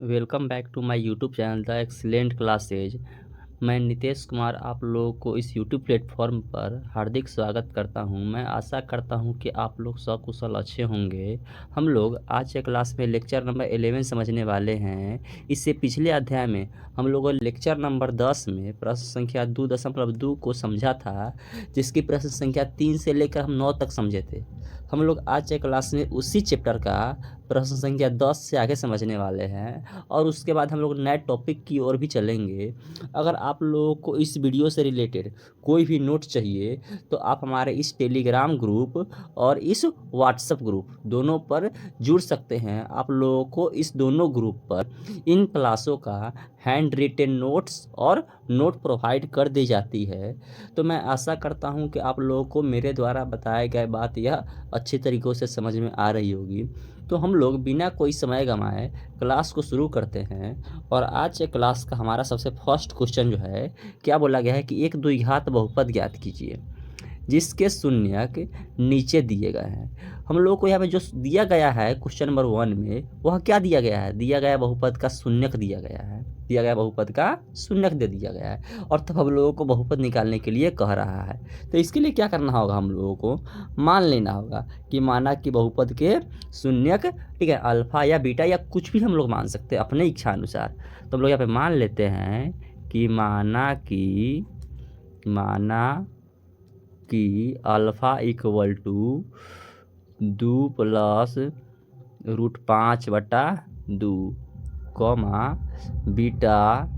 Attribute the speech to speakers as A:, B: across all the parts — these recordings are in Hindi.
A: Welcome back to my YouTube channel the excellent classes. मैं नितेश कुमार आप लोगों को इस यूट्यूब प्लेटफॉर्म पर हार्दिक स्वागत करता हूं। मैं आशा करता हूं कि आप लोग सकुशल अच्छे होंगे। हम लोग आज के क्लास में लेक्चर नंबर 11 समझने वाले हैं। इससे पिछले अध्याय में हम लोगों ने लेक्चर नंबर 10 में प्रश्न संख्या 2.2 को समझा था, जिसकी प्रश्न संख्या 3 से लेकर हम 9 तक समझे थे। हम लोग आज के क्लास में उसी चैप्टर का प्रश्न संख्या 10 से आगे समझने वाले हैं और उसके बाद हम लोग नए टॉपिक की ओर भी चलेंगे। अगर आप लोगों को इस वीडियो से रिलेटेड कोई भी नोट चाहिए तो आप हमारे इस टेलीग्राम ग्रुप और इस व्हाट्सएप ग्रुप दोनों पर जुड़ सकते हैं। आप लोगों को इस दोनों ग्रुप पर इन क्लासों का हैंड रिटेन नोट्स और नोट प्रोवाइड कर दी जाती है। तो मैं आशा करता हूं कि आप लोगों को मेरे द्वारा बताए गए बात यह अच्छे तरीक़ों से समझ में आ रही होगी। तो हम लोग बिना कोई समय गंवाए क्लास को शुरू करते हैं। और आज के क्लास का हमारा सबसे फर्स्ट क्वेश्चन जो है, क्या बोला गया है कि एक द्विघात बहुपद ज्ञात कीजिए जिसके शून्यक नीचे दिए गए हैं। हम लोगों को यहाँ पे जो दिया गया है क्वेश्चन नंबर 1 में, वह क्या दिया गया है? दिया गया बहुपद का शून्यक दिया गया है। दिया गया बहुपद का शून्यक दे दिया गया है और तब हम लोगों को बहुपद निकालने के लिए कह रहा है। तो इसके लिए क्या करना होगा? हम लोगों को मान लेना होगा कि माना कि बहुपद के शून्यक, ठीक है, अल्फा या बीटा या कुछ भी हम लोग मान सकते हैं अपने इच्छा अनुसार। तो हम लोग यहाँ पे मान लेते हैं कि माना कि alpha equal to 2 plus root 5/2 comma beta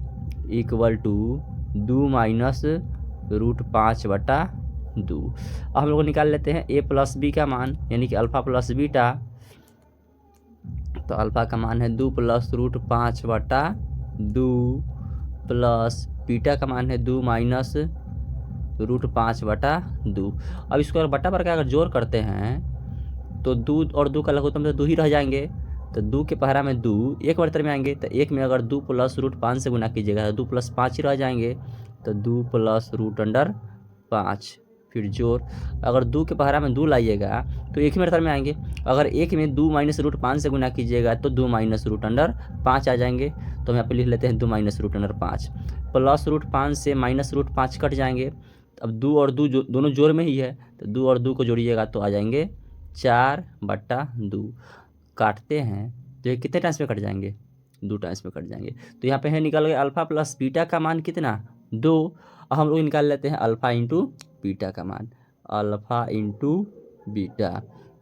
A: equal to 2 minus root 5/2। अब हम लोग निकाल लेते हैं ए प्लस बी का मान, यानी कि अल्फ़ा प्लस बीटा। तो अल्फ़ा का मान है 2 प्लस रूट 5/2 प्लस बीटा का मान है 2 माइनस रूट 5/2। अब इसको अगर बटा पर का अगर जोड़ करते हैं तो 2 और 2 का लघुत्तम तो 2 ही रह जाएंगे। तो 2 के पहरा में 2 एक बराबर में आएंगे, तो एक में अगर 2 प्लस रूट 5 से गुना कीजिएगा तो 2 प्लस 5 ही रह जाएंगे। तो 2 प्लस रूट अंडर 5, फिर जोड़। अगर 2 के पहरा में 2 लाइएगा तो एक ही बराबर में आएंगे। अगर एक में 2 माइनस रूट 5 से गुना कीजिएगा तो 2 माइनस रूट अंडर 5 आ जाएंगे। तो हम यहाँ पे लिख लेते हैं 2 minus root under 5। Plus root 5 से माइनस रूट 5 कट जाएंगे। अब 2 और 2 दोनों जोड़ में ही है, तो 2 और 2 को जोड़िएगा तो आ जाएंगे 4/2। काटते हैं तो ये कितने टाइम्स में कट जाएंगे? 2 टाइम्स में कट जाएंगे। तो यहाँ पे है निकल गया अल्फ़ा प्लस बीटा का मान कितना? 2। अब हम लोग निकाल लेते हैं अल्फ़ा इंटू बीटा का मान, अल्फ़ा इंटू बीटा।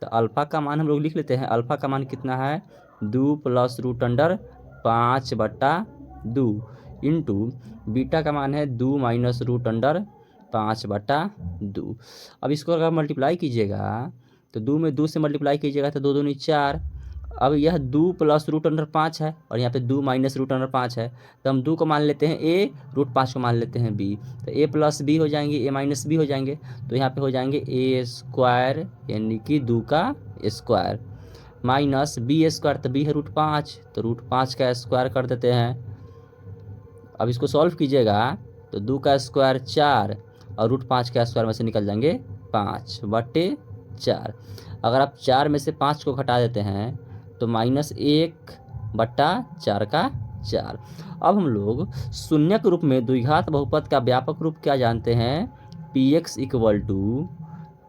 A: तो अल्फ़ा का मान हम लोग लिख लेते हैं। अल्फ़ा का मान कितना है? 2 plus root under 5/2 into beta का मान है 2 माइनस रूट अंडर 5/2। अब इसको अगर मल्टीप्लाई कीजिएगा तो 2 में 2 से मल्टीप्लाई कीजिएगा तो 2 दूनी 4। अब यह 2 प्लस रूट अंडर 5 है और यहाँ पे 2 माइनस रूट अंडर 5 है। तो हम 2 को मान लेते हैं ए, रूट 5 को मान लेते हैं बी। तो ए प्लस बी हो जाएंगे, ए माइनस बी हो जाएंगे। तो यहाँ पे हो जाएंगे ए स्क्वायर, यानी कि 2 का स्क्वायर, माइनस बी स्क्वायर, तो बी है रूट 5, तो रूट 5 का स्क्वायर कर देते हैं। अब इसको सॉल्व कीजिएगा तो 2 का स्क्वायर 4 और रूट 5 का स्क्वायर में से निकल जाएंगे 5/4। अगर आप 4 में से 5 को घटा देते हैं तो -1/4 का 4। अब हम लोग शून्यक रूप में द्विघात बहुपद का व्यापक रूप क्या जानते हैं? px इक्वल टू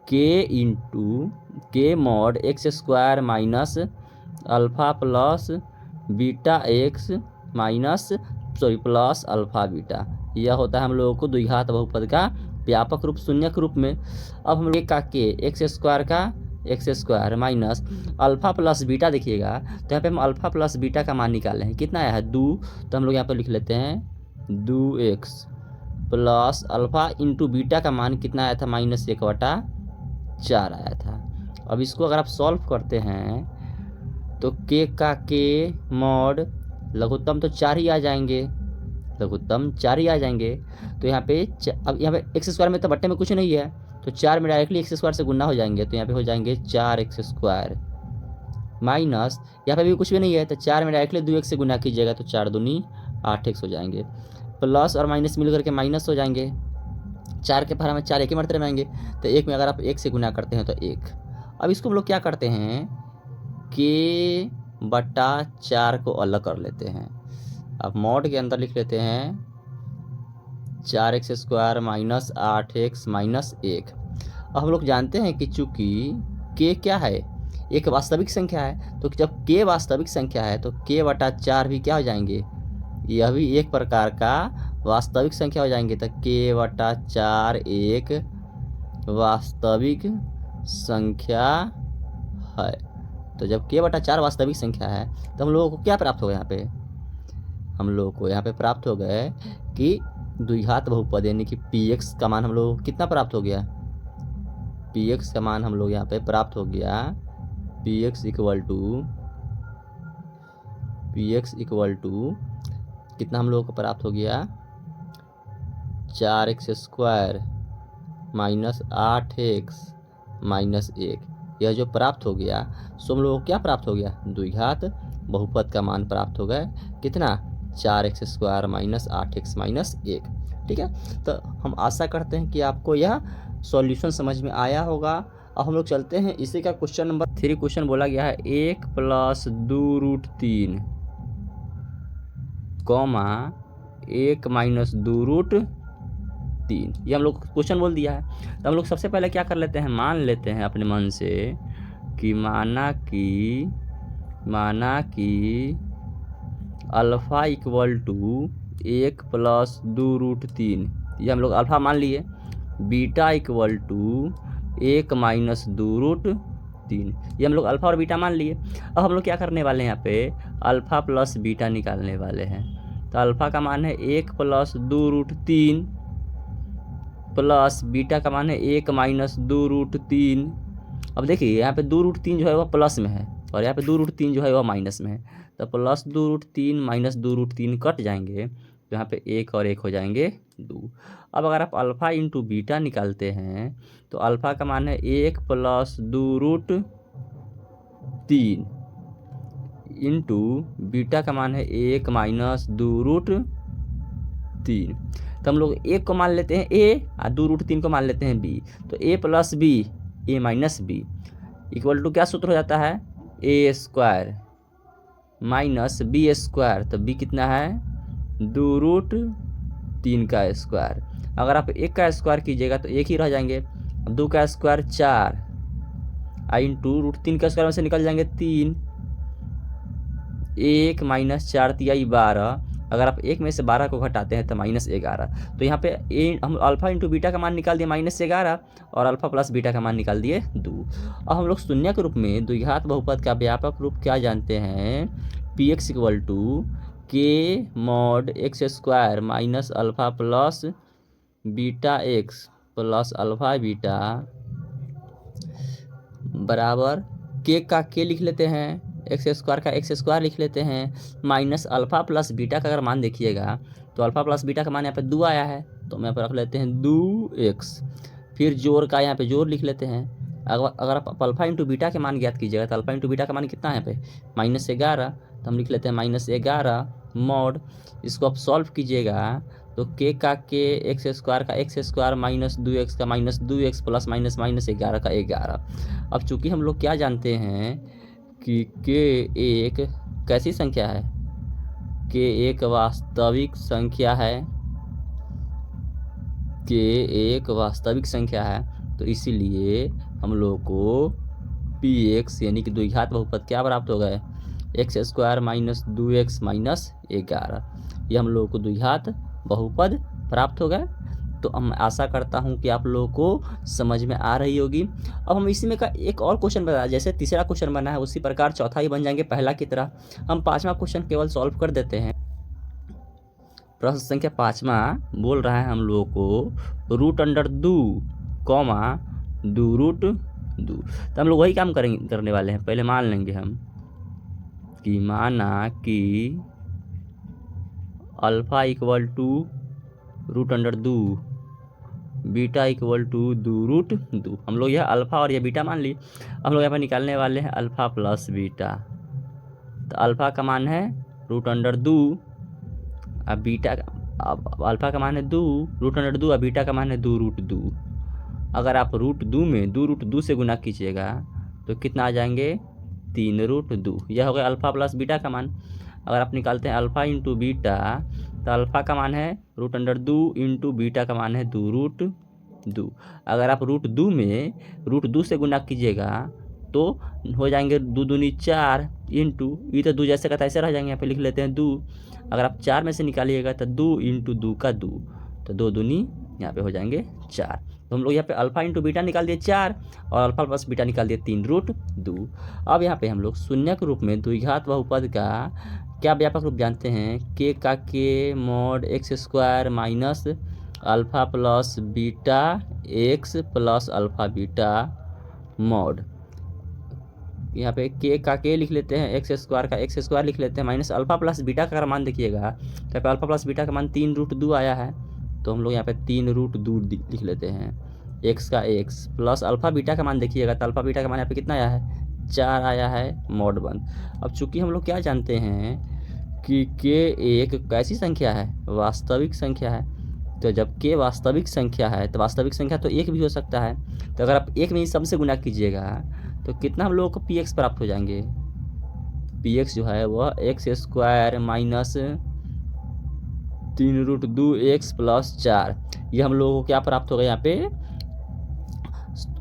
A: के इंटू के mod x square minus alpha plus beta x minus plus alpha beta. यह होता है हम लोगों को द्विघात बहुपद का व्यापक रूप शून्यक रूप में। अब हम लोग का के एक्स स्क्वायर का x square minus alpha plus beta, देखिएगा तो यहाँ पे हम अल्फ़ा प्लस बीटा का मान निकाले हैं। कितना आया है? 2। तो हम लोग यहाँ पे लिख लेते हैं 2x plus alpha into beta का मान कितना आया था? -1/4 आया था। अब इसको अगर आप सॉल्व करते हैं तो के का के मॉड लघुत्तम तो 4 ही आ जाएंगे, लघुत्तम 4 ही आ जाएंगे। तो यहाँ पे अब यहाँ पे एक्स स्क्वायर में तो बट्टे में कुछ नहीं है, तो 4 में डायरेक्टली एक्स स्क्वायर से गुना हो जाएंगे। तो यहाँ पे हो जाएंगे 4x स्क्वायर माइनस, यहाँ पे भी कुछ भी नहीं है तो 4 में डायरेक्टली 2x से गुना कीजिएगा तो 4 दूनी 8x हो जाएंगे। प्लस और माइनस मिल करके माइनस हो जाएंगे। 4 के पहरा में 4 एक ही मरते रहेंगे, तो 1 में अगर आप 1 से गुना करते हैं तो 1। अब इसको हम लोग क्या करते हैं? के बटा 4 को अलग कर लेते हैं। अब मॉड के अंदर लिख लेते हैं 4x² माइनस 8x माइनस 1। अब हम लोग जानते हैं कि चूंकि k क्या है, एक वास्तविक संख्या है, तो जब k वास्तविक संख्या है तो k बटा 4 भी क्या हो जाएंगे, यह भी एक प्रकार का वास्तविक संख्या हो जाएंगे। तो k बटा 4 एक वास्तविक संख्या है। तो जब k बटा 4 वास्तविक संख्या है तो हम लोगों को क्या प्राप्त होगा, यहाँ पे हम लोगों को यहाँ पे प्राप्त हो गए कि द्विघात बहुपद यानी कि px का मान हम लोग को कितना प्राप्त हो गया, px का मान हम लोग यहाँ पे प्राप्त हो गया px इक्वल टू कितना हम लोगों को प्राप्त हो गया 4x² माइनस 8x माइनस 1। यह जो प्राप्त हो गया सो हम लोगों को क्या प्राप्त हो गया, द्विघात बहुपद का मान प्राप्त हो गया कितना 4x² माइनस 8x माइनस 1। ठीक है, तो हम आशा करते हैं कि आपको यह सॉल्यूशन समझ में आया होगा। अब हम लोग चलते हैं इसी का क्वेश्चन नंबर 3। क्वेश्चन बोला गया है 1 + 2√3 कॉमा 1 - 2√3। ये हम लोग क्वेश्चन बोल दिया है। तो हम लोग सबसे पहले क्या कर लेते हैं, मान लेते हैं अपने मन से कि माना कि अल्फ़ा इक्वल टू 1 + 2√3, ये हम लोग अल्फ़ा मान लिए। बीटा इक्वल टू 1 - 2√3, ये हम लोग अल्फ़ा और बीटा मान लिए। अब हम लोग क्या करने वाले हैं, यहाँ पे अल्फ़ा प्लस बीटा निकालने वाले हैं। तो अल्फ़ा का मान है 1 + 2√3 प्लस बीटा का मान है 1 - 2√3। अब देखिए यहाँ पे 2√3 जो है वह प्लस में है और यहाँ पे 2√3 जो है वह माइनस में है। तो प्लस 2√3 माइनस 2√3 कट जाएंगे, तो यहाँ पे 1 और 1 हो जाएंगे 2। अब अगर आप अल्फ़ा इंटू बीटा निकालते हैं तो अल्फ़ा का मान है 1 + 2√3 इंटू बीटा का मान है 1 - 2√3। तो हम लोग 1 को मान लेते हैं a और 2√3 को मान लेते हैं b। तो a + b a - b equal to क्या सूत्र हो जाता है, a² माइनस b²। तो b कितना है 2√3 का स्क्वायर। अगर आप 1 का स्क्वायर कीजिएगा तो 1 ही रह जाएंगे। 2 का स्क्वायर 4 इंटू √3 का स्क्वायर में से निकल जाएंगे 3। 1 - 4 × 12। अगर आप 1 में से 12 को घटाते हैं तो -11। तो यहाँ पे हम अल्फ़ा इंटू बीटा का मान निकाल दिए -11 और अल्फ़ा प्लस बीटा का मान निकाल दिए 2। अब हम लोग शून्य के रूप में द्विघात बहुपद का व्यापक रूप क्या जानते हैं, px equal to k mod x² minus alpha plus beta x plus alpha beta बराबर k का k लिख लेते हैं, x² का x² लिख लेते हैं, माइनस अल्फ़ा प्लस बीटा का अगर मान देखिएगा तो अल्फ़ा प्लस बीटा का मान यहाँ पे 2 आया है, तो हम यहाँ पर रख लेते हैं 2x। फिर जोड़ का यहाँ पे जोड़ लिख लेते हैं। अगर आप अल्फ़ा इंटू बीटा के मान ज्ञात कीजिएगा तो अल्फ़ा इंटू बीटा का मान कितना है यहाँ पे -11, तो हम लिख लेते हैं -11 मॉड। इसको आप सॉल्व कीजिएगा तो k का k x² का x² माइनस 2x का -2x प्लस माइनस -11 का 11। अब चूँकि हम लोग क्या जानते हैं कि k एक कैसी संख्या है, k एक वास्तविक संख्या है, k एक वास्तविक संख्या है, तो इसीलिए हम लोग को px यानी कि द्विघात बहुपद क्या प्राप्त हो गए, x² माइनस 2x माइनस 11। ये हम लोगों को द्विघात बहुपद प्राप्त हो गए। तो हम आशा करता हूं कि आप लोगों को समझ में आ रही होगी। अब हम इसी में का एक और क्वेश्चन बना, जैसे तीसरा क्वेश्चन बना है उसी प्रकार चौथा ही बन जाएंगे पहला की तरह। हम पांचवा क्वेश्चन केवल सॉल्व कर देते हैं। प्रश्न संख्या 5वां बोल रहा है हम लोगों को √2 कॉमा 2√2। तो हम लोग वही काम करने वाले हैं। पहले मान लेंगे हम कि माना कि alpha equal to √2 beta equal to 2√2। हम लोग यह अल्फ़ा और यह बीटा मान ली। हम लोग यहाँ पर निकालने वाले हैं अल्फ़ा प्लस बीटा। तो अल्फ़ा का मान है √2 अब बीटा अब अल्फ़ा का मान है 2 √2 और बीटा का मान है 2√2। अगर आप √2 में 2√2 से गुना कीजिएगा तो कितना आ जाएंगे 3√2। यह हो गया अल्फ़ा प्लस बीटा का मान। अगर आप निकालते हैं अल्फ़ा इंटू बीटा तो अल्फ़ा का मान है √2 इंटू बीटा का मान है 2√2। अगर आप √2 में √2 से गुना कीजिएगा तो हो जाएंगे 2 दूनी 4 इंटू, ये तो 2 जैसे का तैसे रह जाएंगे, यहाँ पे लिख लेते हैं 2। अगर आप 4 में से निकालिएगा तो 2 इंटू 2 का 2, तो 2 दूनी यहाँ पे हो जाएंगे 4। तो हम लोग यहाँ पे अल्फ़ा इंटू बीटा निकाल दिए 4 और अल्फ़ा प्लस बीटा निकाल दिए 3√2। अब यहाँ पे हम लोग शून्य के रूप में द्विघात बहुपद का क्या व्यापक रूप जानते हैं, के का के mod x² minus alpha plus beta x plus alpha beta mod. यहाँ पे के का के लिख लेते हैं, x² का x² लिख लेते हैं, माइनस अल्फ़ा प्लस बीटा का मान देखिएगा तो यहाँ पे अल्फ़ा प्लस बीटा का मान 3√2 आया है, तो हम लोग यहाँ पे 3√2 लिख लेते हैं। x का x प्लस अल्फ़ा बीटा का मान देखिएगा तो अल्फ़ा बीटा का मान यहाँ पे कितना आया है, 4 आया है, मॉड 1। अब चूंकि हम लोग क्या जानते हैं कि के एक कैसी संख्या है, वास्तविक संख्या है, तो जब के वास्तविक संख्या है तो वास्तविक संख्या तो एक भी हो सकता है। तो अगर आप एक में ही सबसे गुना कीजिएगा तो कितना हम लोगों को px प्राप्त हो जाएंगे, px जो है वह x² माइनस 3√2x प्लस 4। ये हम लोगों को क्या प्राप्त होगा, यहाँ पे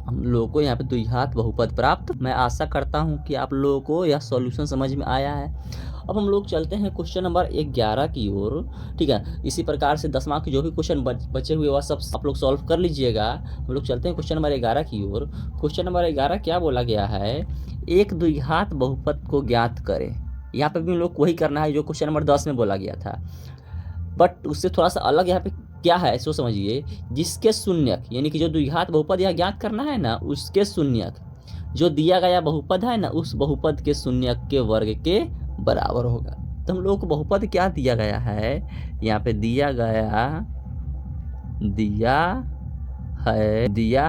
A: हम लोगों को यहाँ पे द्विघात बहुपद प्राप्त। मैं आशा करता हूँ कि आप लोगों को यह सॉल्यूशन समझ में आया है। अब हम लोग चलते हैं क्वेश्चन नंबर 11 की ओर। ठीक है, इसी प्रकार से 10वां के जो भी क्वेश्चन बचे हुए वह सब आप लोग सॉल्व कर लीजिएगा। हम लोग चलते हैं क्वेश्चन नंबर 11 की ओर। क्वेश्चन नंबर 11 क्या बोला गया है, एक द्विघात बहुपद को ज्ञात करें। यहाँ पे भी हम लोग वही करना है जो क्वेश्चन नंबर 10 में बोला गया था, बट उससे थोड़ा सा अलग यहाँ पे क्या है सो समझिए। जिसके शून्यक यानी कि जो द्विघात बहुपद यहाँ ज्ञात करना है ना, उसके शून्यक जो दिया गया बहुपद है ना, उस बहुपद के शून्यक के वर्ग के बराबर होगा। तो हम लोगों को बहुपद क्या दिया गया है, यहाँ पे दिया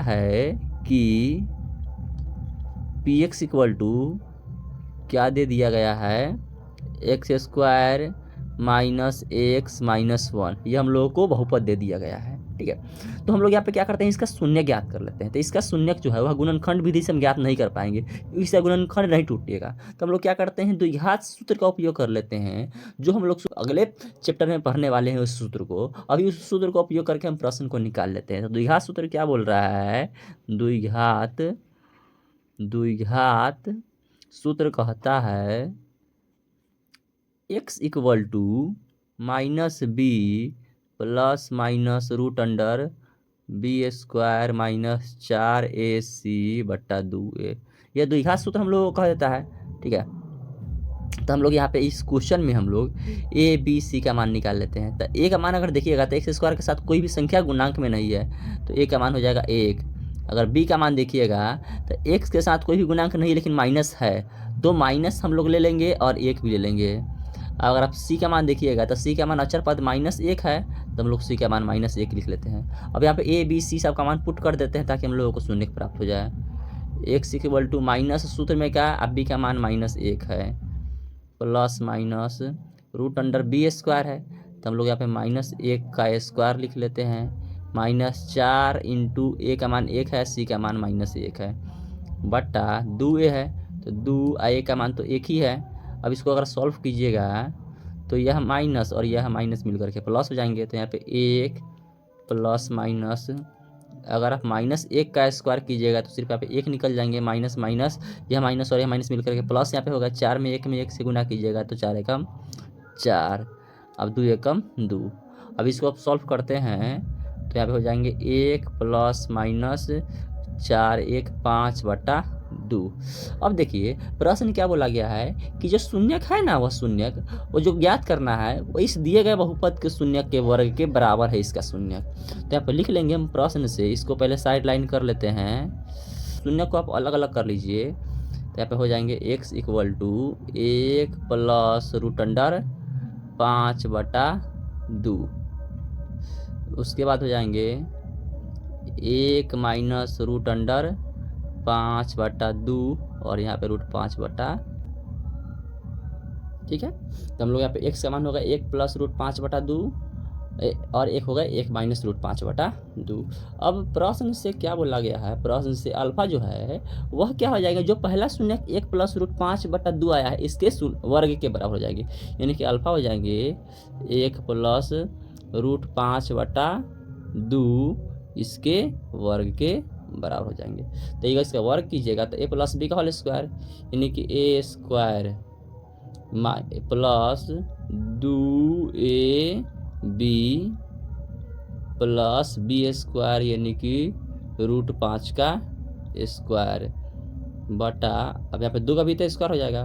A: है कि px इक्वल टू क्या दे दिया गया है, x² माइनस x माइनस 1। ये हम लोगों को बहुपद दे दिया गया है। ठीक है, तो हम लोग यहाँ पे क्या करते हैं, इसका शून्य ज्ञात कर लेते हैं। तो इसका शून्यक जो है वह गुणनखंड विधि से हम ज्ञात नहीं कर पाएंगे, इससे गुणनखंड नहीं टूटेगा। तो हम लोग क्या करते हैं, द्विघात सूत्र का उपयोग कर लेते हैं, जो हम लोग अगले चैप्टर में पढ़ने वाले हैं उस सूत्र को। अभी उस सूत्र का उपयोग करके हम प्रश्न को निकाल लेते हैं। तो द्विघात सूत्र क्या बोल रहा है, द्विघात सूत्र कहता है x equal to minus B plus minus √(b² minus 4ac बट्टा 2a। यह द्विघात सूत्र हम लोगों को कह देता है। ठीक है, तो हम लोग यहाँ पे इस क्वेश्चन में हम लोग a b c का मान निकाल लेते हैं। तो a का मान अगर देखिएगा तो x² के साथ कोई भी संख्या गुणांक में नहीं है, तो a का मान हो जाएगा 1। अगर b का मान देखिएगा तो x के साथ कोई भी गुणांक नहीं लेकिन माइनस है, तो माइनस हम लोग ले लेंगे और 1 भी ले लेंगे। अगर आप c का मान देखिएगा तो c का मान अचर पद -1 है, तो हम लोग c का मान -1 लिख लेते हैं। अब यहाँ पे a b c सब का मान पुट कर देते हैं ताकि हम लोगों को शून्य प्राप्त हो जाए। x इक्वल टू माइनस सूत्र में क्या, अब b का मान -1 है प्लस माइनस √(b² है, तो हम लोग यहाँ पे -1 का स्क्वायर लिख लेते हैं, -4 इंटू a का मान 1 है, c का मान -1 है बट्टा 2a है, तो 2a का मान तो 1 ही है। अब इसको अगर सॉल्व कीजिएगा तो यह माइनस और यह माइनस मिल करके प्लस हो जाएंगे। तो यहाँ पे 1 प्लस माइनस, अगर आप -1 का स्क्वायर कीजिएगा तो सिर्फ यहाँ पे 1 निकल जाएंगे, माइनस माइनस, यह माइनस और यह माइनस मिल करके प्लस यहाँ पे होगा। 4 में 1 से गुना कीजिएगा तो 4 एकम 4, अब 2 एकम 2। अब इसको आप सॉल्व करते हैं तो यहाँ पे हो जाएंगे 1 प्लस माइनस 4 1 5 बटा 2। अब देखिए प्रश्न क्या बोला गया है कि जो शून्यक है ना, वह शून्यक वो जो ज्ञात करना है वो इस दिए गए बहुपद के शून्यक के वर्ग के बराबर है इसका शून्यक। तो यहाँ पर लिख लेंगे हम प्रश्न से, इसको पहले साइड लाइन कर लेते हैं, शून्यक को आप अलग अलग कर लीजिए। तो यहाँ पे हो जाएंगे x इक्वल टू 1 प्लस √5 बटा 2, उसके बाद हो जाएंगे 1 माइनस √5 बटा 2 और यहाँ पे √5 बटा। ठीक है, तो हम लोग यहाँ पे x का मान होगा 1 प्लस √5 बटा 2 और एक होगा 1 माइनस रूट 5/2। अब प्रश्न से क्या बोला गया है, प्रश्न से अल्फा जो है वह क्या हो जाएगा, जो पहला शून्य 1 प्लस रूट 5/2 आया है इसके वर्ग के बराबर हो जाएगी, यानी कि अल्फा हो जाएंगे 1 प्लस रूट 5/2 इसके वर्ग के बराबर हो जाएंगे। तो ये इसका वर्ग कीजिएगा तो a प्लस बी का होल स्क्वायर, यानी कि a square plus 2ab plus B square, यानी कि रूट 5 का स्क्वायर बटा, अब यहाँ पे 2 का भी तो स्क्वायर हो जाएगा,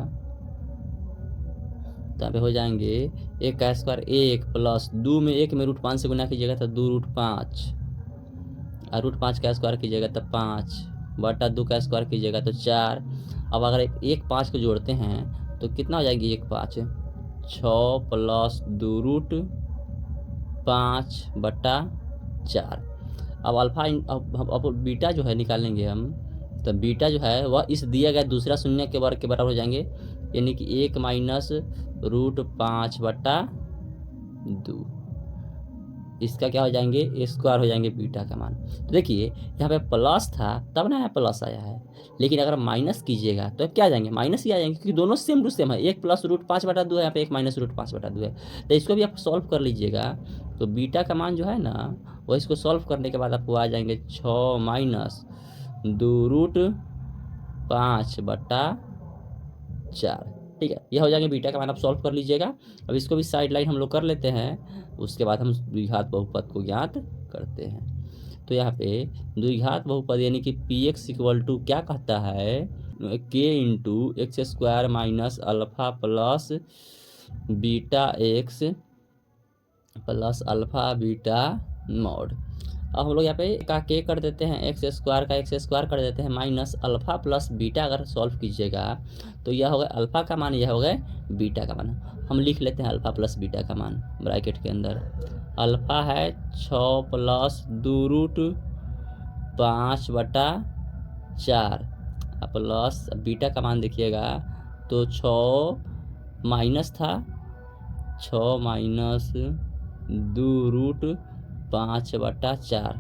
A: तो यहाँ पे हो जाएंगे 1 का स्क्वायर 1 प्लस 2 में 1 में रूट 5 से गुना कीजिएगा तो 2 रूट 5, और रूट 5 का स्क्वायर कीजिएगा तो 5 बटा 2 का स्क्वायर कीजिएगा तो 4। अब अगर 1 5 को जोड़ते हैं तो कितना हो जाएगी 1 5, 6 प्लस 2 रूट 5/4। अब अल्फा अब बीटा जो है निकालेंगे हम, तो बीटा जो है वह इस दिया गया दूसरा शून्य के वर्ग के बराबर हो जाएंगे, यानी कि 1 माइनस रूट 5/2, इसका क्या हो जाएंगे स्क्वायर हो जाएंगे बीटा का मान। तो देखिए यहाँ पे प्लस था तब ना यहाँ प्लस आया है, लेकिन अगर माइनस कीजिएगा तो क्या आ जाएंगे, माइनस ही आ जाएंगे, क्योंकि दोनों सेम टू सेम है, 1 प्लस रूट 5/2 है, यहाँ पे 1 माइनस रूट 5/2 है। तो इसको भी आप सॉल्व कर लीजिएगा, तो बीटा का मान जो है ना वो इसको सॉल्व करने के बाद आपको आ जाएंगे 6 माइनस 2 रूट 5/4। ठीक है, यह हो जाएंगे बीटा का मान, आप सॉल्व कर लीजिएगा। अब इसको भी साइड लाइन हम लोग कर लेते हैं, उसके बाद हम द्विघात बहुपद को ज्ञात करते हैं। तो यहाँ पे द्विघात बहुपद यानी कि px इक्वल टू क्या कहता है, k into x square minus alpha plus beta x plus alpha beta mod. अब हम लोग यहाँ पे का के कर देते हैं, एक्स स्क्वायर का एक्स स्क्वायर कर देते हैं, माइनस अल्फा प्लस बीटा अगर सॉल्व कीजिएगा तो यह हो गया अल्फा का मान, यह हो गया बीटा का मान। हम लिख लेते हैं अल्फा प्लस बीटा का मान ब्रैकेट के अंदर। अल्फा है 6 प्लस 2 रूट 5/4 प्लस बीटा का मान देखिएगा तो 6 माइनस था, 6 माइनस 2 रूट 5/4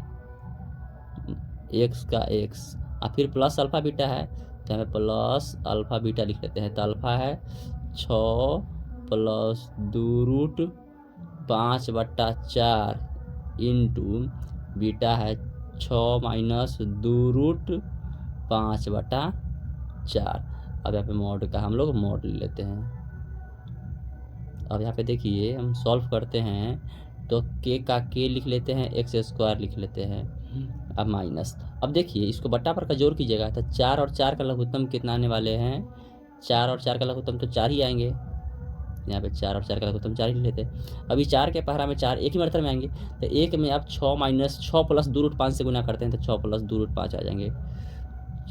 A: एक्स का एक्स, और फिर प्लस अल्फा बीटा है तो हमें प्लस अल्फा बीटा लिख लेते हैं। तो अल्फा है 6 प्लस 2 रूट 5/4 इंटू बीटा है 6 माइनस 2 रूट 5/4। अब यहाँ पे मॉड का हम लोग मॉड ले लेते हैं। अब यहाँ पे देखिए हम सॉल्व करते हैं तो के का के लिख लेते हैं, एक्स स्क्वायर लिख लेते हैं, अब माइनस। अब देखिए इसको बट्टा पर का जोड़ कीजिएगा तो 4 और 4 का लघुत्तम कितना आने वाले हैं, 4 और 4 का लघुत्तम तो 4 ही आएंगे, यहाँ पे 4 और 4 का लघुत्तम 4 ही लेते हैं। अभी 4 के पहरा में 4 एक ही मरतबे में आएंगे, तो एक में आप 6 माइनस 6 प्लस 2 रूट 5 से गुना करते हैं तो 6 प्लस 2 रूट 5 आ जाएंगे,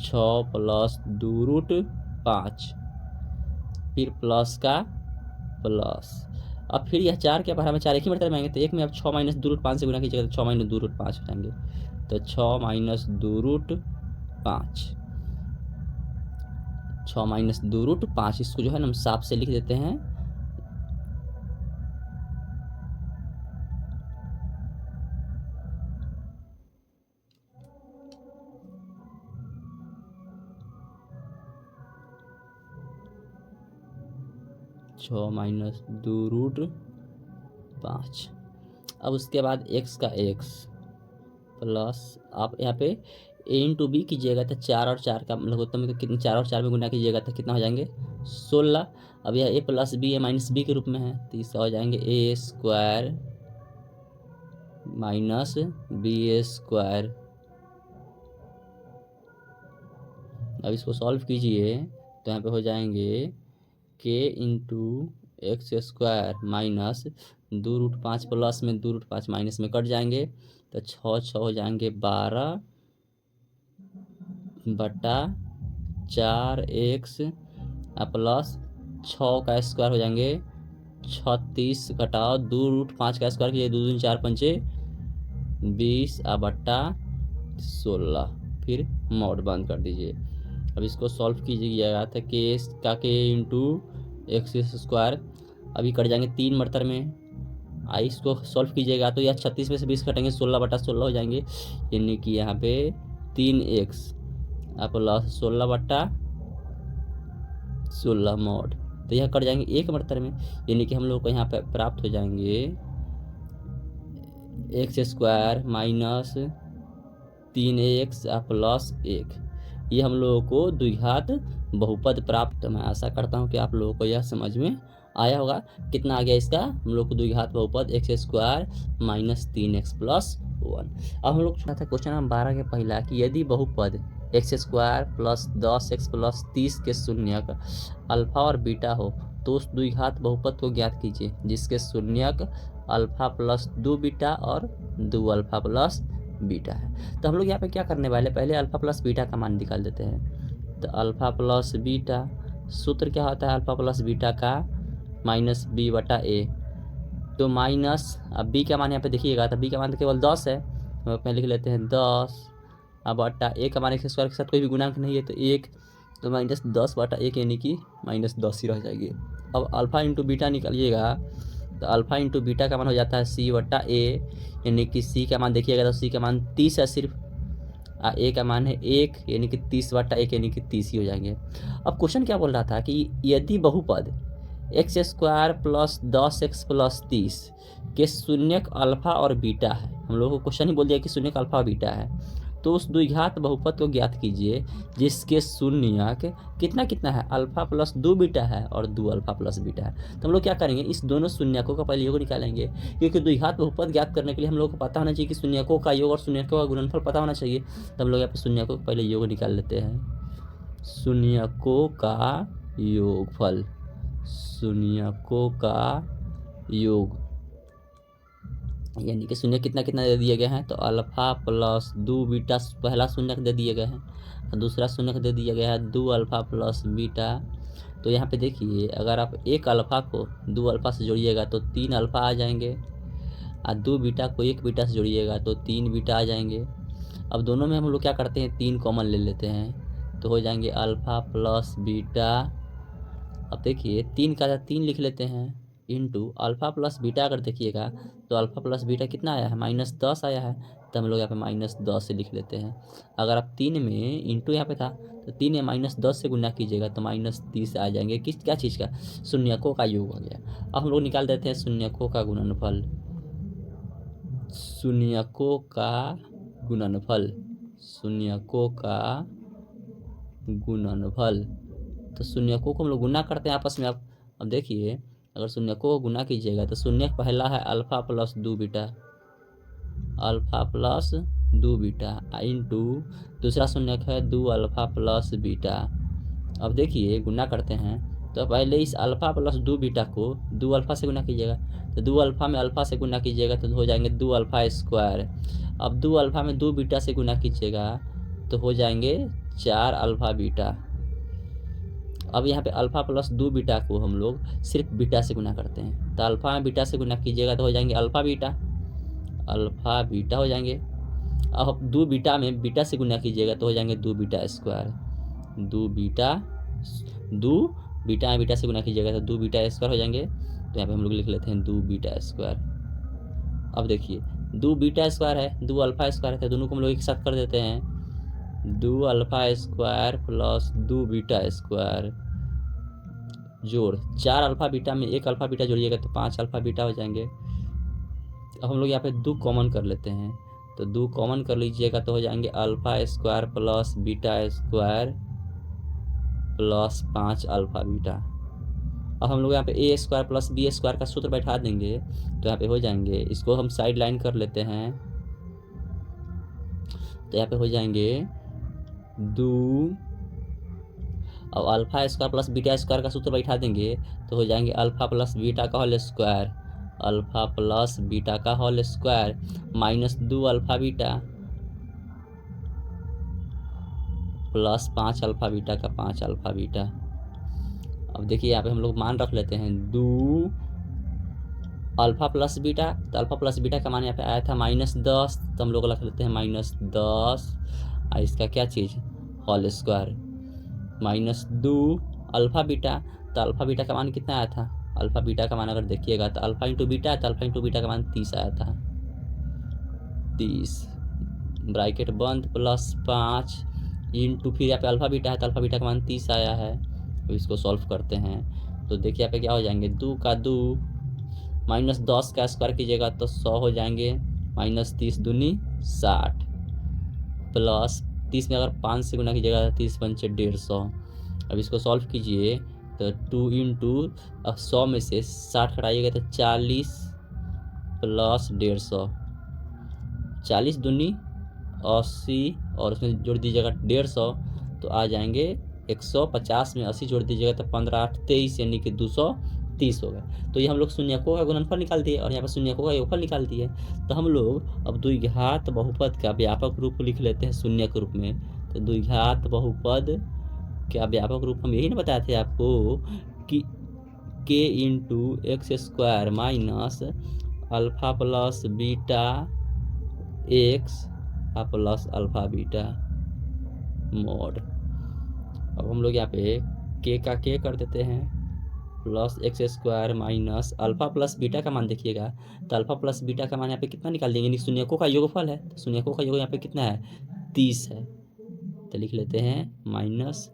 A: 6 प्लस 2 रूट 5, फिर प्लस का प्लस। अब फिर यह 4 के पहरा में 4 एक ही मरतबे में आएंगे, तो एक में आप 6 माइनस 2 रूट 5 से गुना कीजिएगा तो 6 माइनस 2 रूट 5 हो जाएंगे, तो 6 माइनस 2 रूट 5, 6 माइनस 2 रूट 5, इसको जो है ना हम साफ से लिख देते हैं। छः माइनस 2 रूट 5। अब उसके बाद x का x प्लस, आप यहाँ पे a इंटू बी कीजिएगा तो 4 और 4 का लघुत्तम में कितने, 4 और 4 में गुना कीजिएगा तो कितना हो जाएंगे 16। अब यह a प्लस बी है माइनस बी के रूप में है, तो इसका हो जाएंगे a square minus B square. अब इसको सॉल्व कीजिए तो यहाँ पे हो जाएंगे k into x square minus 2 root 5 plus में 2 रूट 5 माइनस में कट जाएंगे तो 6 हो जाएंगे 12/4x प्लस 6 का स्क्वायर हो जाएंगे 36 घटाओ 2 रूट 5 का स्क्वायर कीजिए 2 दूनी 4 पंचे 20/16, फिर मॉड बंद कर दीजिए। अब इसको सॉल्व कीजिएगा तो के इंटू एक्स स्क्वायर, अभी कट जाएंगे 3 मरतबे में इसको सॉल्व कीजिएगा तो यह 36 में से 20 घटेंगे 16/16 हो जाएंगे, यानी कि यहाँ पे 3x प्लस 16/16 मॉड, तो यह कट जाएंगे एक मरतर में, यानी कि हम लोग को यहाँ पे प्राप्त हो जाएंगे x² माइनस 3x प्लस 1। ये हम लोगों को द्विघात बहुपद प्राप्त। मैं आशा करता हूँ कि आप लोगों को यह समझ में आया होगा। कितना आ गया इसका, हम लोग को द्विघात बहुपद x² माइनस 3x प्लस 1। अब हम लोग था क्वेश्चन नंबर 12 के पहला कि यदि बहुपद x² प्लस 10x प्लस 30 के शून्यक अल्फा और बीटा हो तो उस द्विघात बहुपद को ज्ञात कीजिए जिसके शून्यक अल्फा प्लस 2 बीटा और 2 अल्फा प्लस बीटा है। तो हम लोग यहाँ पे क्या करने वाले, पहले अल्फा प्लस बीटा का मान निकाल देते हैं। तो अल्फा प्लस बीटा सूत्र क्या होता है, अल्फा प्लस बीटा का माइनस b/a। तो माइनस, अब b का मान यहाँ पे देखिएगा तो b का मान तो केवल 10 है, हम अपने लिख लेते हैं 10 बटा a का मान x² के साथ कोई भी गुणांक नहीं है तो 1, तो माइनस 10/1 यानी कि माइनस 10 ही रह जाएगी। अब अल्फा इंटू बीटा निकालिएगा तो अल्फा इंटू बीटा का मान हो जाता है c/a, यानी कि c का मान देखिएगा तो c का मान 30 है सिर्फ, a का मान है 1 यानी कि 30/1 यानी कि 30 ही हो जाएंगे। अब क्वेश्चन क्या बोल रहा था कि यदि बहुपद x² प्लस 10x प्लस 30 के शून्यक अल्फा और बीटा है, हम लोगों को क्वेश्चन ही बोल दिया कि शून्यक अल्फा और बीटा है, तो उस द्विघात बहुपद को ज्ञात कीजिए जिसके शून्यक कितना कितना है, अल्फा प्लस 2 बीटा है और 2 अल्फा प्लस बीटा है। तो हम लोग क्या करेंगे, इस दोनों शून्यकों का पहले योग निकालेंगे, क्योंकि द्विघात बहुपद ज्ञात करने के लिए हम लोग को पता होना चाहिए कि शून्यकों का योग और शून्यकों का गुणनफल पता होना चाहिए। तो हम लोग यहाँ पे शून्यकों का पहले योग निकाल लेते हैं। शून्यकों का योगफल, शून्यकों का योग यानी कि शून्य कितना कितना दे दिए गए हैं, तो अल्फा प्लस 2 बीटा पहला शून्यक दे दिए गए हैं और दूसरा शून्यक दे दिया गया है 2 अल्फा प्लस बीटा। तो यहाँ पे देखिए अगर आप एक अल्फा को 2 अल्फा से जोड़िएगा तो 3 अल्फा आ जाएंगे और 2 बीटा को 1 बीटा से जोड़िएगा तो 3 बीटा आ जाएंगे। अब दोनों में हम लोग क्या करते हैं, 3 कॉमन ले लेते हैं तो हो जाएंगे अल्फा प्लस बीटा। अब देखिए 3 का 3 लिख लेते हैं इंटू अल्फा प्लस बीटा, अगर देखिएगा तो अल्फा प्लस बीटा कितना आया है, माइनस 10 आया है, तो हम लोग यहाँ पे माइनस 10 से लिख लेते हैं। अगर आप 3 में इंटू यहाँ पे था तो 3 में माइनस 10 से गुना कीजिएगा तो माइनस 30 आ जाएंगे। किस क्या चीज़ का, शून्यकों का योग हो गया। अब हम लोग निकाल देते हैं शून्यकों का गुणनफल, शून्यकों का गुणनफल, शून्यकों का गुणनफल। तो शून्यकों को हम लोग गुना करते हैं आपस में। अब देखिए अगर शून्यकों को गुना कीजिएगा तो शून्यक पहला है alpha plus 2 beta, alpha plus 2 beta into दूसरा शून्यक है 2 अल्फा प्लस बीटा। अब देखिए गुना करते हैं तो पहले इस अल्फा प्लस 2 बीटा को 2 अल्फा से गुना कीजिएगा तो 2 अल्फा में अल्फा से गुना कीजिएगा तो हो जाएंगे 2 अल्फा स्क्वायर। अब 2 अल्फा में 2 बीटा से गुना कीजिएगा तो हो जाएंगे 4 अल्फा बीटा। अब यहाँ पे अल्फा प्लस 2 बीटा को हम लोग सिर्फ बीटा से गुना करते हैं तो अल्फा में बीटा से गुना कीजिएगा तो हो जाएंगे अल्फा बीटा, अल्फा बीटा हो जाएंगे। अब 2 बीटा में बीटा से गुना कीजिएगा तो हो जाएंगे 2 बीटा स्क्वायर, 2 बीटा में बीटा से गुना कीजिएगा तो 2 बीटा स्क्वायर हो जाएंगे। तो यहाँ पे हम लोग लिख लेते हैं 2 बीटा स्क्वायर। अब देखिए 2 बीटा स्क्वायर है 2 अल्फा स्क्वायर है, दोनों को हम लोग एक साथ कर देते हैं 2 alpha square plus 2 beta square जोड़ 4 अल्फा बीटा में 1 अल्फा बीटा जोड़िएगा तो 5 अल्फा बीटा हो जाएंगे। अब हम लोग यहाँ पे 2 कॉमन कर लेते हैं तो 2 कॉमन कर लीजिएगा तो हो जाएंगे alpha square plus beta square plus 5 alpha beta. अब हम लोग यहाँ पे ए स्क्वायर प्लस बी स्क्वायर का सूत्र बैठा देंगे तो यहाँ पे हो जाएंगे, इसको हम साइड लाइन कर लेते हैं तो यहाँ पे हो जाएंगे 2। अब alpha square plus beta square का सूत्र बैठा देंगे तो हो जाएंगे अल्फा प्लस बीटा का whole square, alpha plus beta का whole square minus 2 alpha beta plus 5 alpha beta का 5 अल्फा बीटा। अब देखिए यहाँ पे हम लोग मान रख लेते हैं 2 अल्फा प्लस बीटा, तो अल्फा प्लस बीटा का मान यहाँ पे आया था -10, तो हम लोग रख लेते हैं -10 और इसका क्या चीज़ होल स्क्वायर -2 अल्फा बीटा, तो अल्फा बीटा का मान कितना आया था अल्फ़ा बीटा का मान अगर देखिएगा तो अल्फ़ा इंटू बीटा है, तो अल्फ़ा इंटू बीटा का मान 30 आया था। 30 ब्रैकेट बंद प्लस 5 इंटू, फिर यहाँ पे अल्फ़ा बीटा है तो अल्फ़ा बीटा का मान 30 आया है। तो इसको सॉल्व करते हैं तो देखिए यहाँ पे क्या हो जाएंगे, 2 का 2 माइनस 10 का स्क्वायर कीजिएगा तो 100 हो जाएंगे, माइनस 30 दूनी 60 प्लस 30 में अगर 5 से गुना कीजिएगा तो 30 पंचे 150। अब इसको सॉल्व कीजिए तो 2 इंटू 100 में से 60 हटाइएगा तो 40 प्लस 150, 40 दूनी 80 और उसमें जोड़ दीजिएगा 150 तो आ जाएंगे 150 में 80 जोड़ दीजिएगा तो 15 8 23 यानी कि 230 हो गए। तो ये हम लोग शून्यकों का गुणनफल निकाल दिए और यहाँ पर शून्यकों का योगफल निकाल दिए। तो हम लोग अब द्विघात बहुपद का व्यापक रूप लिख लेते हैं शून्य के रूप में। तो द्विघात बहुपद क्या व्यापक रूप हम यही ना बताए थे आपको कि k into x square minus alpha plus beta x plus alpha beta mode. अब हम लोग यहाँ पे k का k कर देते हैं plus x square minus alpha plus beta का मान देखिएगा तो अल्फ़ा प्लस बीटा का मान यहाँ पे कितना निकाल देंगे, शून्यकों का योगफल है। तो शून्यकों का योग यहाँ पे कितना है, 30 है। तो लिख लेते हैं minus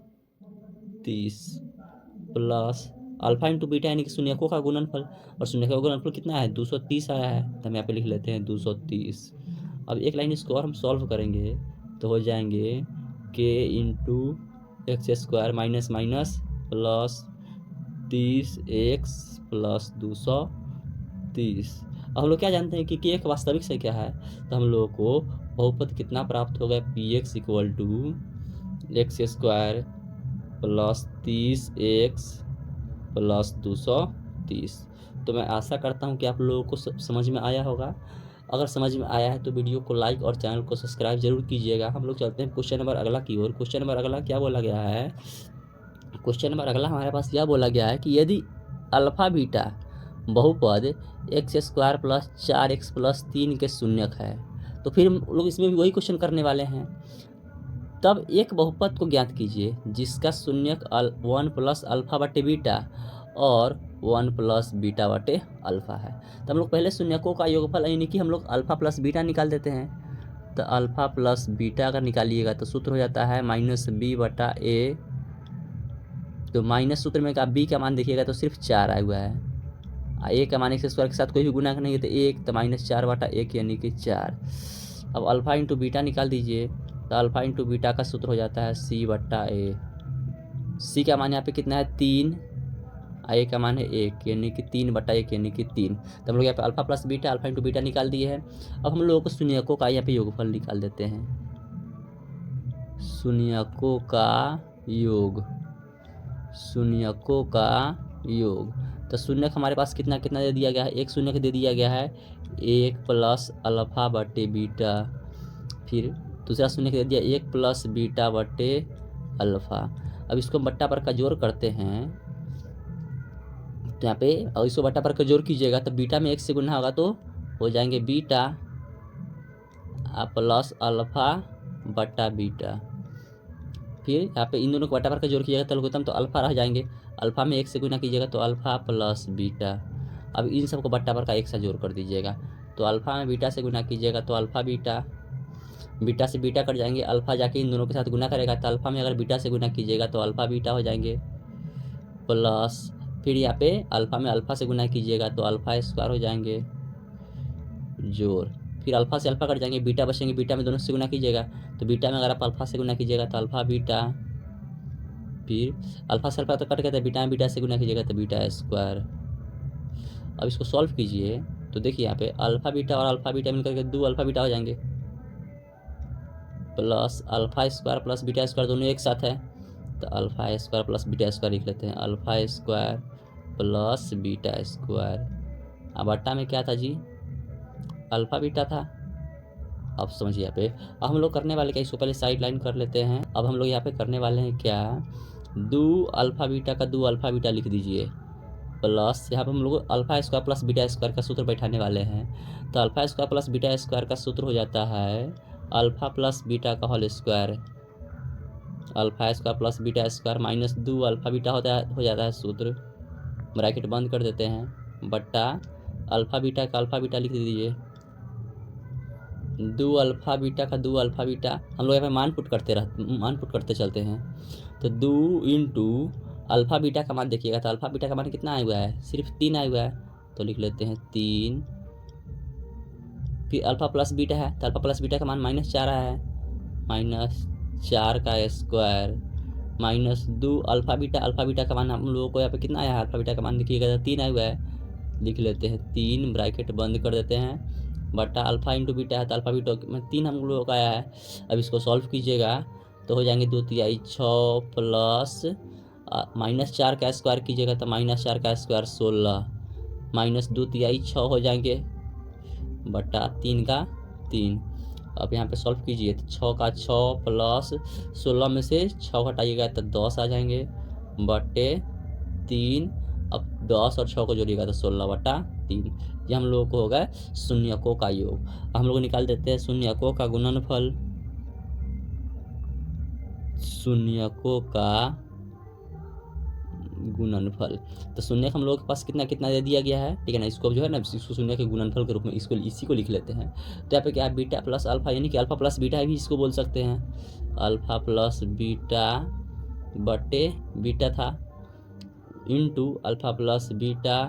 A: 30 plus alpha into beta यानी कि शून्यकों का गुणनफल, और शून्यकों का गुणनफल कितना है, 230 आया है। तो हम यहाँ पे लिख लेते हैं 230। अब एक लाइन इसको और हम सॉल्व करेंगे तो हो जाएंगे k into x square minus minus plus 30 x plus 230। अब हम लोग क्या जानते हैं कि k एक वास्तविक संख्या है, तो हम लोगों को बहुपद कितना प्राप्त होगा, P x equal to x square plus 30 x plus 230। तो मैं आशा करता हूं कि आप लोगों को समझ में आया होगा। अगर समझ में आया है तो वीडियो को लाइक और चैनल को सब्सक्राइब जरूर कीजिएगा। हम लोग चलते हैं क्वेश्चन नंबर अगला की ओर। क्वेश्चन नंबर अगला क्या बोला गया है, क्वेश्चन नंबर अगला हमारे पास यह बोला गया है कि यदि अल्फ़ा बीटा बहुपद x square plus 4x plus 3 के शून्यक है, तो फिर हम लोग इसमें भी वही क्वेश्चन करने वाले हैं। तब एक बहुपद को ज्ञात कीजिए जिसका शून्यक 1 प्लस अल्फ़ा बटे बीटा और 1 प्लस बीटा बटे अल्फ़ा है। तो हम लोग पहले शून्यकों का योगफल यानी कि हम लोग अल्फ़ा प्लस बीटा निकाल देते हैं। तो अल्फ़ा प्लस बीटा अगर निकालिएगा तो सूत्र हो जाता है माइनस बी बटा ए। तो माइनस सूत्र में का बी का मान देखिएगा तो सिर्फ 4 आया हुआ है, ए का मान एक्स स्क्वायर के साथ कोई भी गुना नहीं है तो 1, तो माइनस 4 बटा 1 यानी कि 4। अब अल्फ़ा इंटू बीटा निकाल दीजिए तो अल्फ़ा इंटू बीटा का सूत्र हो जाता है सी बटा ए। सी का मान यहाँ पे कितना है 3, ए का मान है 1 यानी कि 3 बटा 1 यानी कि 3। तो हम लोग यहाँ पे alpha plus beta alpha into beta निकाल दिए हैं। अब हम लोगों को शून्यकों का यहाँ पे योगफल निकाल देते हैं। शून्यकों का योग, शून्यकों का योग। तो शून्यक हमारे पास कितना कितना दे दिया गया है, एक शून्यक दे दिया गया है 1 प्लस अल्फ़ा बटे बीटा, फिर दूसरा शून्यक दे दिया 1 प्लस बीटा बटे अल्फ़ा। अब इसको बट्टा पर का जोड़ करते हैं तो यहाँ पे, और इसको बट्टा पर का जोड़ कीजिएगा तो बीटा में 1 से गुना होगा तो हो जाएंगे बीटा प्लस अल्फ़ा बट्टा बीटा। फिर यहाँ पे इन दोनों को बट्टा पर का जोड़ कीजिएगा तो लघुत्तम तो अल्फ़ा रह जाएंगे, अल्फ़ा में 1 से गुना कीजिएगा तो अल्फ़ा प्लस बीटा। अब इन सबको बट्टा पर का 1 से जोड़ कर दीजिएगा तो अल्फ़ा में बीटा से गुना कीजिएगा तो अल्फ़ा बीटा, बीटा से बीटा कट जाएंगे, अल्फ़ा जाके इन दोनों के साथ गुना करेगा तो अल्फ़ा में अगर बीटा से गुना कीजिएगा तो अल्फ़ा बीटा हो जाएंगे प्लस, फिर यहाँ पे अल्फ़ा में अल्फ़ा से गुना कीजिएगा तो अल्फ़ा स्क्वायर हो जाएंगे जोड़, फिर अल्फ़ा से अल्फ़ा कट जाएंगे, बीटा बचेंगे, बीटा में दोनों से गुना कीजिएगा तो बीटा में अगर आप अल्फ़ा से गुना कीजिएगा तो अल्फ़ा बीटा, फिर अल्फ़ा से अल्फ़ा तो कट गया तो बीटा में बीटा से गुना कीजिएगा तो बीटा स्क्वायर। अब इसको सॉल्व कीजिए तो देखिए यहाँ पे अल्फ़ा बीटा और अल्फ़ा बीटा मिलकर के 2 अल्फ़ा बीटा हो जाएंगे plus alpha square plus beta square दोनों एक साथ है तो alpha square plus beta square लिख लेते हैं, alpha square plus beta square. अब बट्टा में क्या था जी, अल्फ़ा बीटा था। अब समझिए यहाँ पे अब हम लोग करने वाले क्या, इसको पहले साइड लाइन कर लेते हैं। अब हम लोग यहाँ पे करने वाले हैं क्या, 2 अल्फ़ा बीटा का 2 अल्फ़ा बीटा लिख दीजिए प्लस यहाँ पे हम लोग alpha square plus beta square का सूत्र बैठाने वाले हैं। तो alpha square plus beta square का सूत्र हो जाता है अल्फ़ा प्लस बीटा का whole square, alpha square plus beta square minus 2 alpha beta हो जाता है सूत्र। ब्रैकेट बंद कर देते हैं, बट्टा अल्फ़ा बीटा का अल्फ़ा बीटा लिख दीजिए, दो अल्फ़ा बीटा का दो अल्फ़ा बीटा, हम लोग यहाँ पे मान पुट करते चलते हैं। तो 2 इंटू अल्फ़ा बीटा का मान देखिएगा, तो अल्फ़ा बीटा का मान कितना आया हुआ है, सिर्फ 3 आया हुआ है, तो लिख लेते हैं 3। फिर अल्फ़ा प्लस बीटा है, तो अल्फ़ा प्लस बीटा का मान -4 आया है, -4 का स्क्वायर माइनस 2 अल्फ़ा बीटा का मान हम लोगों को यहाँ पे कितना आया है, अल्फ़ा बीटा का मान देखिएगा 3 आया हुआ है, लिख लेते हैं 3, ब्रैकेट बंद कर देते हैं, बटा अल्फ़ा इंटू बीटा है, तो अल्फ़ा बीटा में 3 हम लोगों का आया है। अब इसको सॉल्व कीजिएगा तो हो जाएंगे 2 तिहाई 6 प्लस -4 का स्क्वायर कीजिएगा तो -4 का स्क्वायर 16, -2 तिहाई 6 हो जाएंगे, बटा 3 का 3। अब यहाँ पे सॉल्व कीजिए तो 6 का 6 प्लस 16 में से 6 हटाइएगा तो 10 आ जाएंगे, बटे 3। अब 10 और 6 को जोड़िएगा तो 16 बटा 3। ये हम लोगों को होगा शून्यकों का योग। हम लोग निकाल देते हैं शून्यकों का गुणनफल, शून्यकों का गुणनफल। तो शून्य हम लोगों के पास कितना कितना दे दिया गया है, ठीक है ना, इसको जो है ना इसको शून्य के गुणनफल के रूप में इसको इसी को लिख लेते हैं। तो यहाँ पे क्या है, बीटा प्लस अल्फा, यानी कि अल्फा प्लस बीटा भी इसको बोल सकते हैं, अल्फा प्लस बीटा बटे बीटा था इंटू अल्फा प्लस बीटा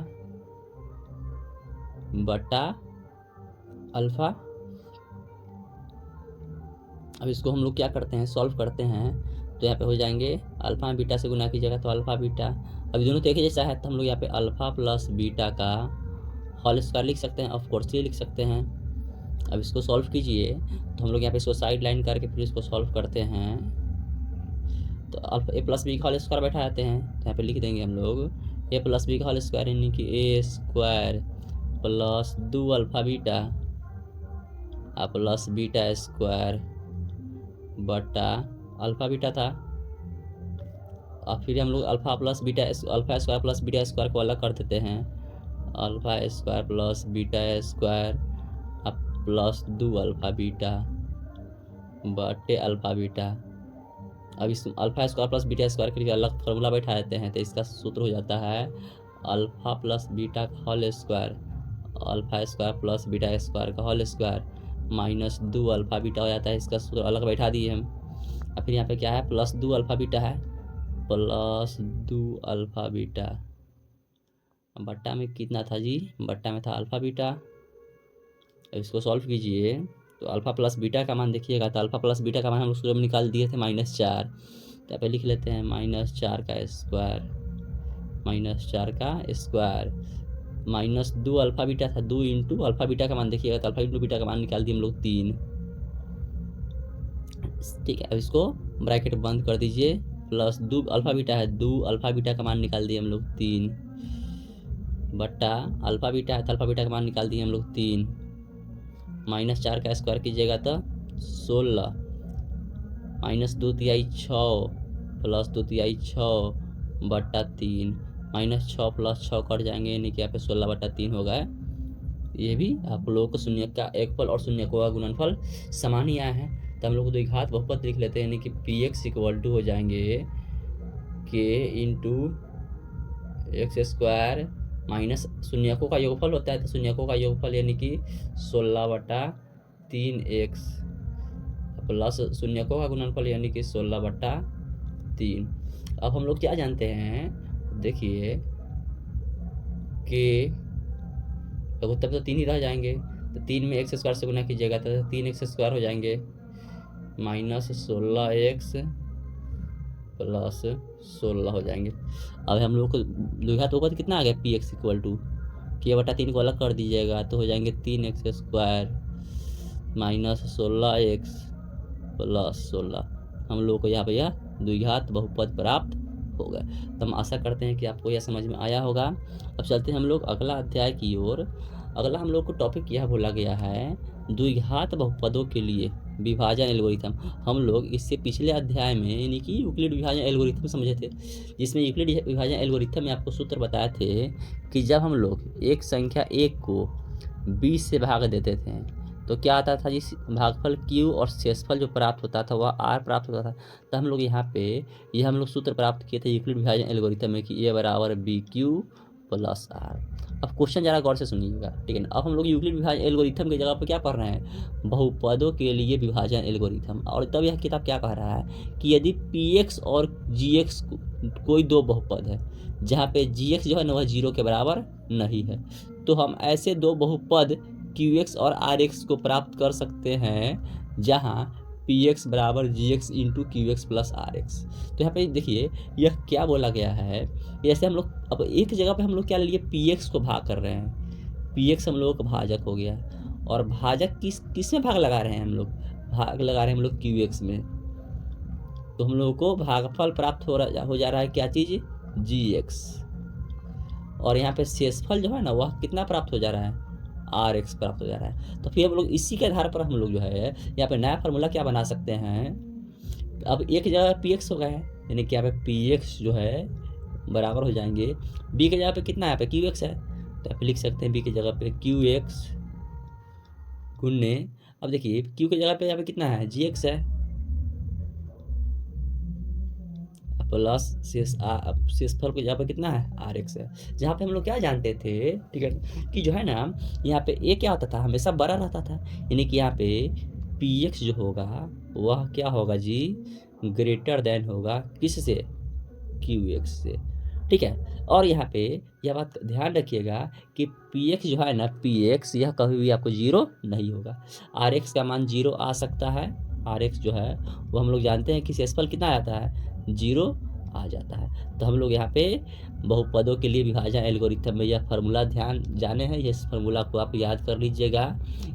A: बटा अल्फा। अब इसको हम लोग क्या करते हैं, सॉल्व करते हैं, तो यहाँ पे हो जाएंगे अल्फा में बीटा से गुना कीजिएगा तो अल्फा बीटा। अभी दोनों तो एक ही जैसा है, तो हम लोग यहाँ पे अल्फा प्लस बीटा का होल स्क्वायर लिख सकते हैं, ऑफ कोर्स ये लिख सकते हैं। अब इसको सॉल्व कीजिए तो हम लोग यहाँ पे इसको साइड लाइन करके फिर इसको सॉल्व करते हैं, तो अल्फा ए प्लस बी का होल स्क्वायर बैठा जाते हैं, तो यहाँ पे लिख देंगे हम लोग ए प्लस बी का होल स्क्वायर यानी कि A square plus 2 alpha beta plus beta square बटा अल्फा बीटा था। और फिर हम लोग alpha square plus beta square को अलग कर देते हैं, alpha square plus beta square plus 2 alpha beta बटे अल्फा बीटा। अब इस alpha square plus beta square के लिए अलग फार्मूला बैठा देते हैं, तो इसका सूत्र हो जाता है अल्फा प्लस बीटा का whole square, alpha square plus beta square का whole square minus 2 alpha beta हो जाता है, इसका सूत्र अलग बैठा दिए हम। और फिर यहाँ पे क्या है, प्लस 2 अल्फा बीटा है, प्लस 2 अल्फा बीटा बट्टा में कितना था जी, बट्टा में था अल्फा बीटा। अब इसको सॉल्व कीजिए तो अल्फा प्लस बीटा का मान देखिएगा, तो अल्फा प्लस बीटा का मान हम लोग सूत्र में निकाल दिए थे -4, तो यहाँ पे लिख लेते हैं -4 का स्क्वायर, -4 का स्क्वायर -2 अल्फा बीटा था, 2 इंटू अल्फा बीटा का मान देखिएगा, तो अल्फा इंटू बीटा का मान निकाल दिए हम लोग 3, ठीक है। अब इसको ब्रैकेट बंद कर दीजिए, प्लस 2 अल्फा बीटा है, 2 अल्फा बीटा का मान निकाल दिए हम लोग 3 बट्टा अल्फा बीटा है, तो अल्फा बीटा का मान निकाल दिए हम लोग 3, -4 का स्क्वायर कीजिएगा तो 16, -2 तिहाई 6 प्लस 2 तिहाई 6 बट्टा 3, -6 प्लस 6 कट जाएंगे, यानी कि यहाँ पे 16 बट्टा 3 होगा। ये भी आप लोगों को शून्य का एकफल और शून्यकों का गुणनफल समान ही आया है, तो हम लोग द्विघात बहुपद लिख लेते हैं, यानी कि px इक्वल टू हो जाएंगे k into x square minus शून्यकों का योगफल होता है, तो शून्यकों का योगफल यानी कि 16 बटा 3x प्लस शून्यकों का गुणनफल यानी कि 16 बटा 3। अब हम लोग क्या जानते हैं, देखिए कि उत्तर तो 3 ही रह जाएंगे, तो 3 में एक्स स्क्वायर से गुना कीजिएगा तो 3x स्क्वायर हो जाएंगे, -16x प्लस 16 हो जाएंगे। अब हम लोग को द्विघात होगा तो कितना आ गया, px इक्वल टू k बटा 3 को अलग कर दीजिएगा तो हो जाएंगे 3x स्क्वायर -16x प्लस 16। हम लोग को यहाँ भैया द्विघात बहुपद प्राप्त हो गए। तो हम आशा करते हैं कि आपको यह समझ में आया होगा। अब चलते हैं हम लोग अगला अध्याय की ओर। अगला हम लोग को टॉपिक यह बोला गया है द्विघात बहुपदों के लिए विभाजन एल्गोरिथम। हम लोग इससे पिछले अध्याय में यानी कि यूक्लिड विभाजन एल्गोरिथम समझे थे, जिसमें यूक्लिड विभाजन एल्गोरिथम में आपको सूत्र बताए थे कि जब हम लोग एक संख्या 1 को 20 से भाग देते थे तो क्या आता था, जिस भागफल q और शेषफल जो प्राप्त होता था वह r प्राप्त होता था। तो हम लोग यहाँ पे हम लोग सूत्र प्राप्त किए थे यूक्लिड विभाजन एल्गोरिथम में कि a बराबर BQ प्लस आर। अब क्वेश्चन ज़रा गौर से सुनिएगा, ठीक है ना। अब हम लोग यूक्लिड विभाजन एल्गोरिथम की जगह पर क्या पढ़ रहे हैं, बहुपदों के लिए विभाजन एल्गोरिथम। और तब यह किताब क्या कह रहा है कि यदि पी एक्स और जी एक्स कोई दो बहुपद है जहाँ पे जी एक्स जो है ना वह 0 के बराबर नहीं है, तो हम ऐसे दो बहुपद क्यू एक्स और आर एक्स को प्राप्त कर सकते हैं जहाँ पी एक्स बराबर G X into Q X plus R X. तो यहाँ पे देखिए यह क्या बोला गया है, जैसे हम लोग अब एक जगह पे हम लोग क्या ले लिए, पी एक्स को भाग कर रहे हैं, पी एक्स हम लोगों का भाजक हो गया, और भाजक किस में भाग लगा रहे हैं हम लोग, भाग लगा रहे हैं हम लोग क्यू एक्स में। तो हम लोगों को भागफल प्राप्त हो जा रहा है क्या चीज़, जी एक्स, और यहाँ पे शेषफल जो है ना वह कितना प्राप्त हो जा रहा है, आर एक्स प्राप्त हो जा रहा है। तो फिर हम लोग इसी के आधार पर हम लोग जो है यहाँ पे नया फार्मूला क्या बना सकते हैं, अब एक जगह पी एक्स हो गया है, यानी कि यहाँ पे पी एक्स जो है बराबर हो जाएंगे बी के जगह पे कितना है, यहाँ पे क्यू एक्स है, तो आप लिख सकते हैं बी की जगह पे क्यू एक्स गुने, अब देखिए क्यू की जगह पे यहाँ पे कितना है, जी एक्स है, प्लस शेषफल की जगह पे कितना है, आर एक्स है। जहाँ पे हम लोग क्या जानते थे, ठीक है, कि जो है ना यहाँ पे ए क्या होता था, हमेशा बड़ा रहता था, यानी कि यहाँ पे पी एक्स जो होगा वह क्या होगा जी, ग्रेटर देन होगा किससे, क्यू एक्स से, ठीक है। और यहाँ पे यह बात ध्यान रखिएगा कि पी एक्स जो है ना, पी एक्स यह कभी भी आपको 0 नहीं होगा, आर एक्स का मान 0 आ सकता है, आर एक्स जो है वो हम लोग जानते हैं कि शेषफल कितना आता है, 0 आ जाता है। तो हम लोग यहाँ पे बहुपदों के लिए विभाजन एल्गोरिथम में यह फार्मूला ध्यान जाने हैं, इस फार्मूला को आप याद कर लीजिएगा।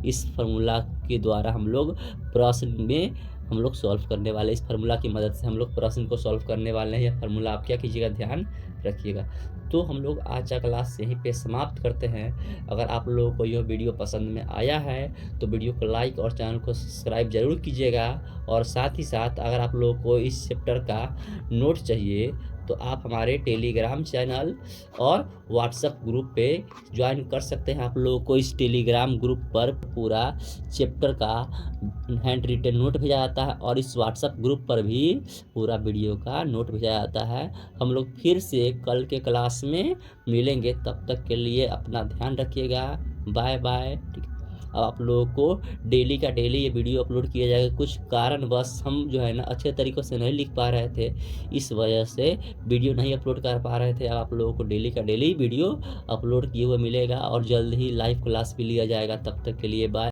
A: इस फार्मूला के द्वारा हम लोग प्रश्न में हम लोग सॉल्व करने वाले, इस फार्मूला की मदद से हम लोग प्रश्न को सॉल्व करने वाले हैं। यह फार्मूला आप क्या कीजिएगा, ध्यान रखिएगा। तो हम लोग आज का क्लास यहीं पे समाप्त करते हैं। अगर आप लोगों को यह वीडियो पसंद में आया है तो वीडियो को लाइक और चैनल को सब्सक्राइब जरूर कीजिएगा। और साथ ही साथ अगर आप लोगों को इस चैप्टर का नोट चाहिए तो आप हमारे टेलीग्राम चैनल और व्हाट्सएप ग्रुप पे ज्वाइन कर सकते हैं। आप लोगों को इस टेलीग्राम ग्रुप पर पूरा चैप्टर का हैंड रिटन नोट भेजा जाता है और इस व्हाट्सएप ग्रुप पर भी पूरा वीडियो का नोट भेजा जाता है। हम लोग फिर से कल के क्लास में मिलेंगे, तब तक के लिए अपना ध्यान रखिएगा, बाय बाय। ठीक है, अब आप लोगों को डेली का डेली ये वीडियो अपलोड किया जाएगा। कुछ कारणवश हम जो है ना अच्छे तरीक़े से नहीं लिख पा रहे थे, इस वजह से वीडियो नहीं अपलोड कर पा रहे थे। अब आप लोगों को डेली का डेली वीडियो अपलोड किए हुए मिलेगा और जल्द ही लाइव क्लास भी लिया जाएगा। तब तक के लिए बाय।